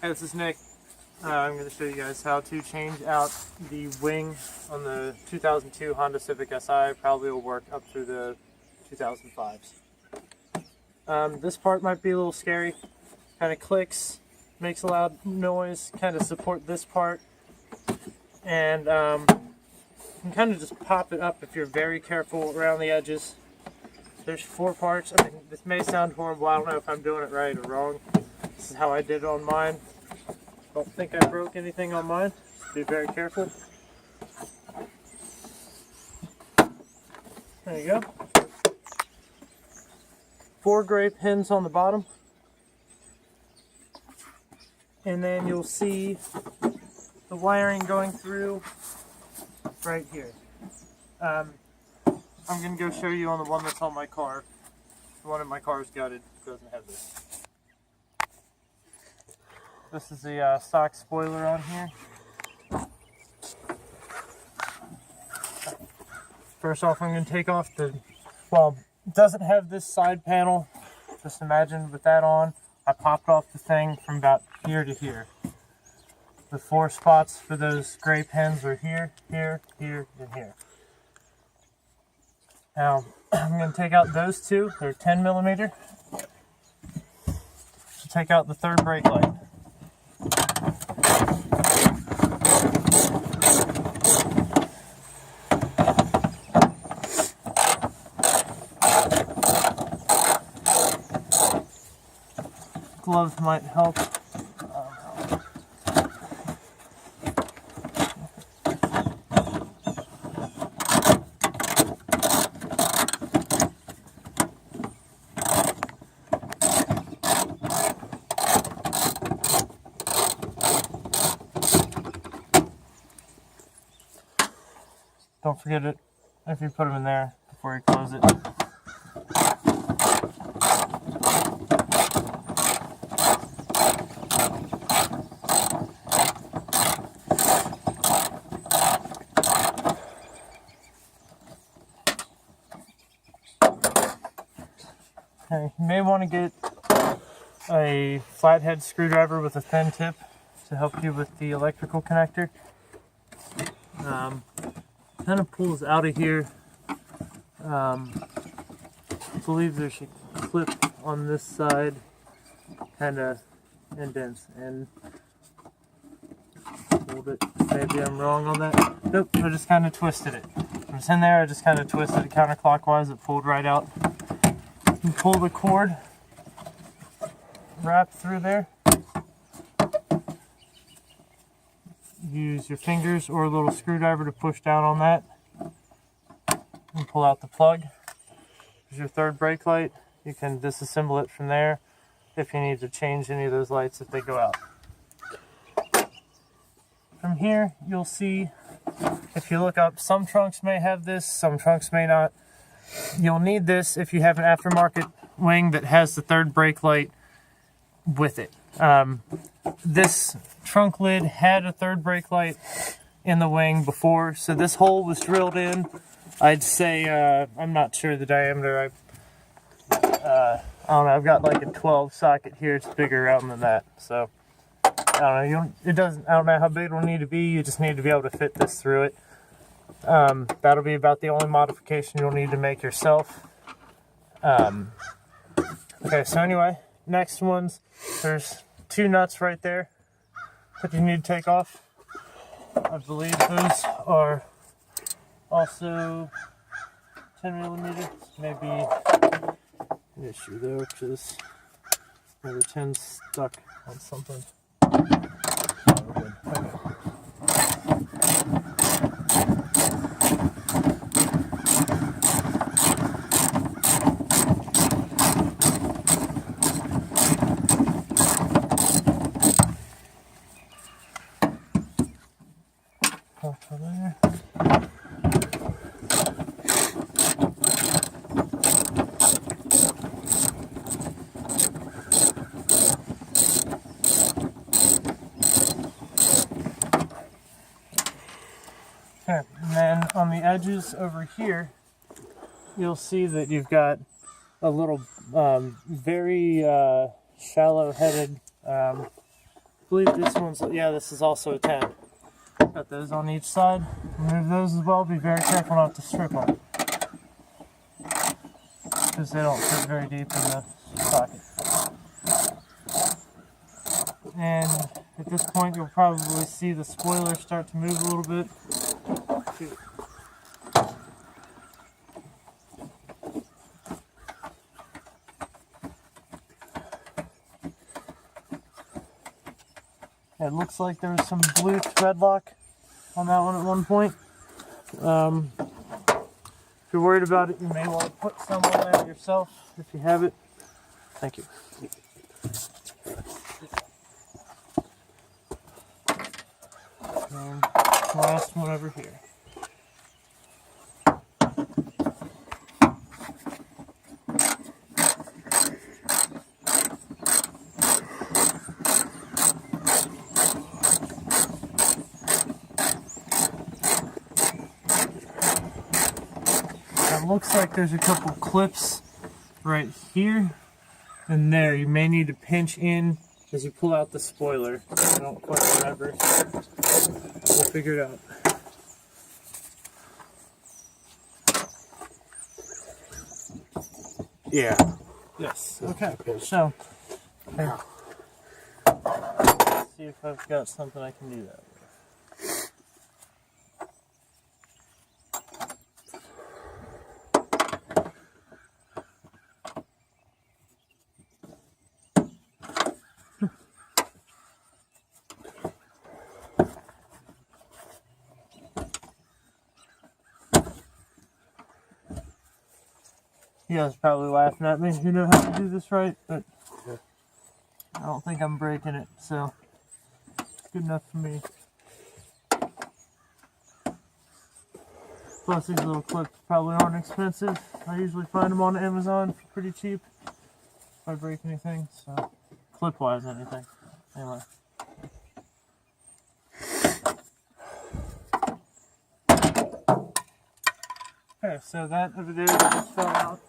Hey, this is Nick. I'm going to show you guys how to change out the wing on the 2002 Honda Civic SI. Probably will work up through the 2005s. This part might be a little scary. Kind of clicks, makes a loud noise, kind of support this part. And you can kind of just pop it up if you're very careful around the edges. There's 4 parts. I mean, this may sound horrible. I don't know if I'm doing it right or wrong. This is how I did it on mine. Don't think I broke anything on mine. Be very careful. There you go. 4 gray pins on the bottom. And then you'll see the wiring going through right here. I'm going to go show you on the one that's on my car. The one in my car is gutted. Doesn't have this. This is the stock spoiler on here. First off, I'm going to take off the, well, it doesn't have this side panel. Just imagine with that on, I popped off the thing from about here to here. The 4 spots for those gray pins are here, here, here, and here. Now, I'm going to take out those 2. They're 10 millimeter. Take out the 3rd brake light. Gloves might help. Don't forget it if you put them in there before you close it. Okay, you may want to get a flathead screwdriver with a thin tip to help you with the electrical connector. Kind of pulls out of here. I believe there's a clip on this side, kind of indents, and hold it. Maybe I'm wrong on that. Nope, I just kind of twisted it. It was in there, I just kind of twisted it counterclockwise. It pulled right out. You pull the cord, wrap through there. Use your fingers or a little screwdriver to push down on that and pull out the plug. Here's your 3rd brake light. You can disassemble it from there if you need to change any of those lights if they go out. From here, you'll see, if you look up, some trunks may have this, some trunks may not. You'll need this if you have an aftermarket wing that has the 3rd brake light with it. This trunk lid had a 3rd brake light in the wing before, so this hole was drilled in. I'd say, I'm not sure the diameter. I don't know, I've got like a 12 socket here. It's bigger around than that, so I don't know. I don't know how big it'll need to be. You just need to be able to fit this through it. That'll be about the only modification you'll need to make yourself. Okay, so anyway, next ones, there's 2 nuts right there that you need to take off. I believe those are also 10 millimeters. Maybe an issue though, because number 10's stuck on something. There. Okay, and then on the edges over here, you'll see that you've got a little very shallow-headed believe this one's, yeah, this is also a 10. Got those on each side. Remove those as well. Be very careful not to strip them, because they don't fit very deep in the socket. And at this point, you'll probably see the spoiler start to move a little bit. It looks like there was some blue thread lock on that one at one point. If you're worried about it, you may want to put some on there yourself if you have it. Thank you. And last one over here. It looks like there's a couple clips right here and there. You may need to pinch in as you pull out the spoiler. I don't quite remember. We'll figure it out. Yeah. Yes. Okay. So, let's see if I've got something I can do that with. You guys are probably laughing at me. You know how to do this right, but I don't think I'm breaking it, so it's good enough for me. Plus, these little clips probably aren't expensive. I usually find them on Amazon for pretty cheap if I break anything, so clip-wise anything. Anyway. Okay, so that over there just fell out.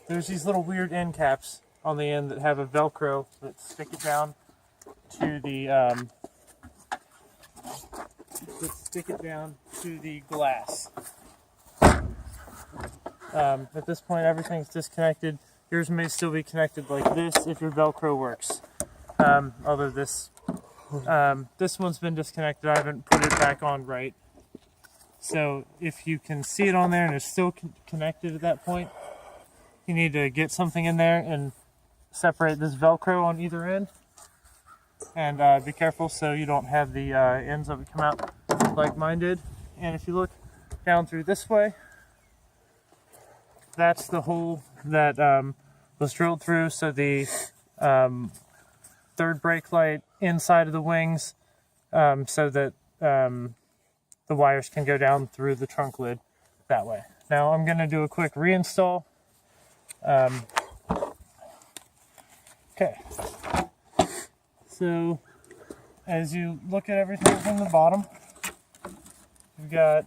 There's these little weird end caps on the end that have a Velcro that stick it down to the glass. At this point, everything's disconnected. Yours may still be connected like this if your Velcro works. Although this one's been disconnected, I haven't put it back on right. So if you can see it on there and it's still connected at that point, you need to get something in there and separate this Velcro on either end. And be careful so you don't have the ends of it come out like mine did. And if you look down through this way, that's the hole that was drilled through. So the third brake light inside of the wings, so that the wires can go down through the trunk lid that way. Now I'm going to do a quick reinstall. Okay. So as you look at everything from the bottom, you've got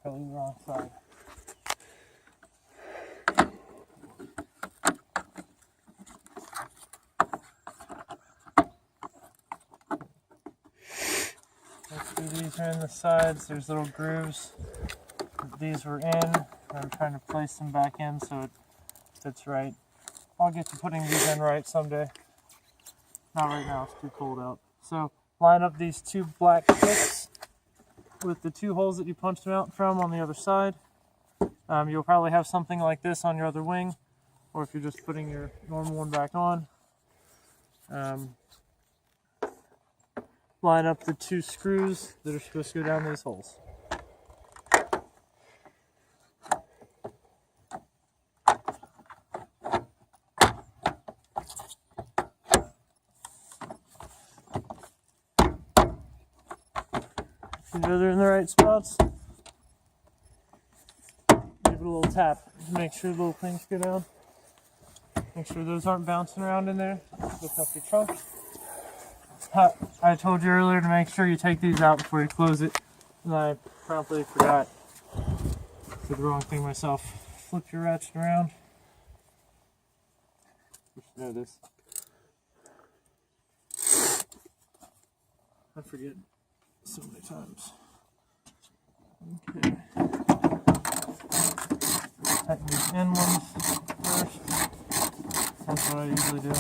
probably the wrong side. These are in the sides. There's little grooves. These were in. I'm trying to place them back in so it fits right. I'll get to putting these in right someday. Not right now, it's too cold out. So line up these two black clips with the two holes that you punched them out from on the other side. You'll probably have something like this on your other wing, or if you're just putting your normal one back on. Line up the two screws that are supposed to go down these holes. If you know they're in the right spots, give it a little tap to make sure the little things go down. Make sure those aren't bouncing around in there. Lift up your trunk. I told you earlier to make sure you take these out before you close it, and I promptly forgot. Did the wrong thing myself. Flip your ratchet around. You should know this. I forget so many times. Okay. Tighten these end ones first. That's what I usually do.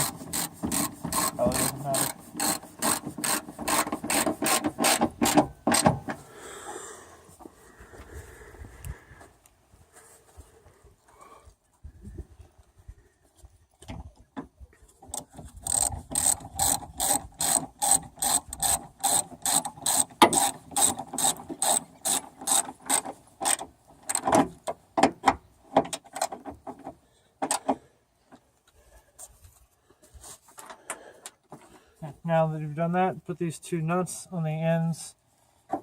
Probably doesn't matter. Now that you've done that, put these two nuts on the ends of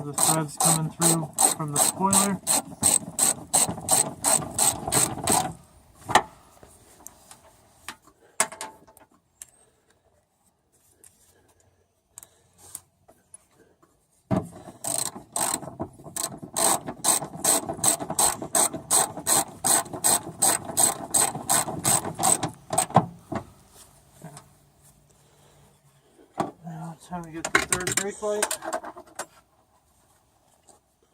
the threads coming through from the spoiler. Time to get the third brake light.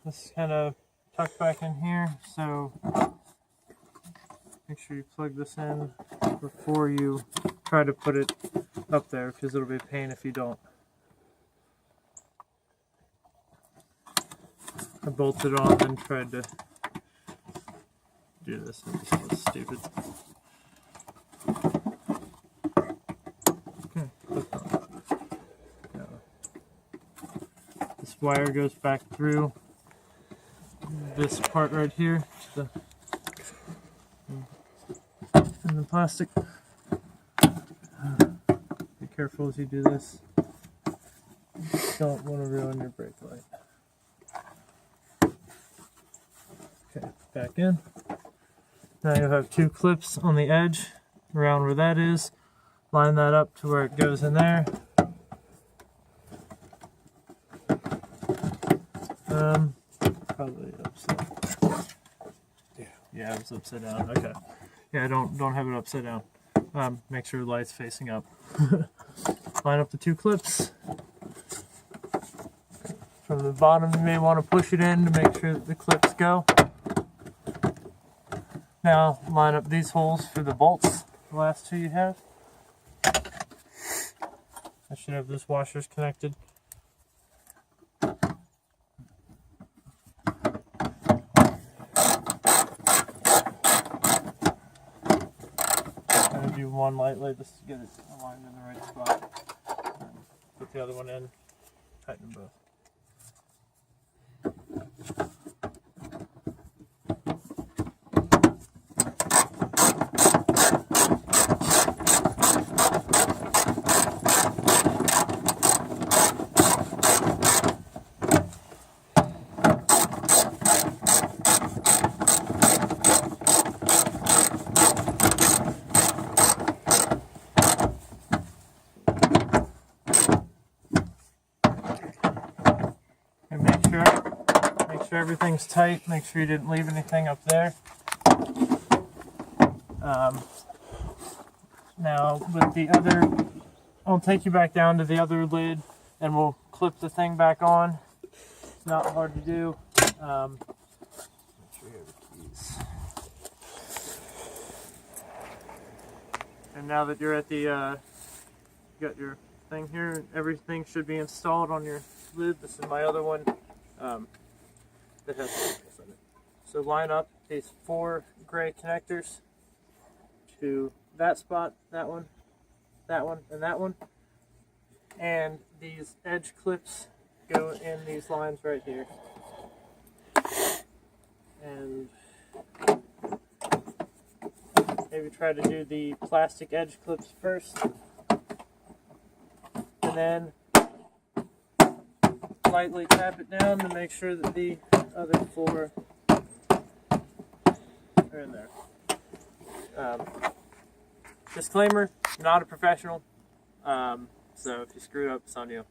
This is kind of tucked back in here, so make sure you plug this in before you try to put it up there, because it'll be a pain if you don't. I bolted on and tried to do this, and it just was stupid. Okay, click on. This wire goes back through this part right here in the plastic. Be careful as you do this. You don't want to ruin your brake light. Okay, back in. Now you'll have two clips on the edge around where that is. Line that up to where it goes in there. Probably upside. Yeah, it's upside down. Okay. Yeah, don't have it upside down. Make sure the light's facing up. Line up the two clips. From the bottom, you may want to push it in to make sure that the clips go. Now line up these holes for the bolts. The last two you have. I should have those washers connected. Do one lightly just to get it aligned in the right spot. Put the other one in, tighten them both. Make sure everything's tight. Make sure you didn't leave anything up there. Now with the other, I'll take you back down to the other lid and we'll clip the thing back on. It's not hard to do. Make sure you have the keys. And now that you're at the, you got your thing here, everything should be installed on your lid. This is my other one. That has cables in it. So line up these 4 gray connectors to that spot, that one, and that one. And these edge clips go in these lines right here. And maybe try to do the plastic edge clips first. And then lightly tap it down to make sure that the other 4 are in there. Disclaimer, I'm not a professional, so if you screw up, it's on you.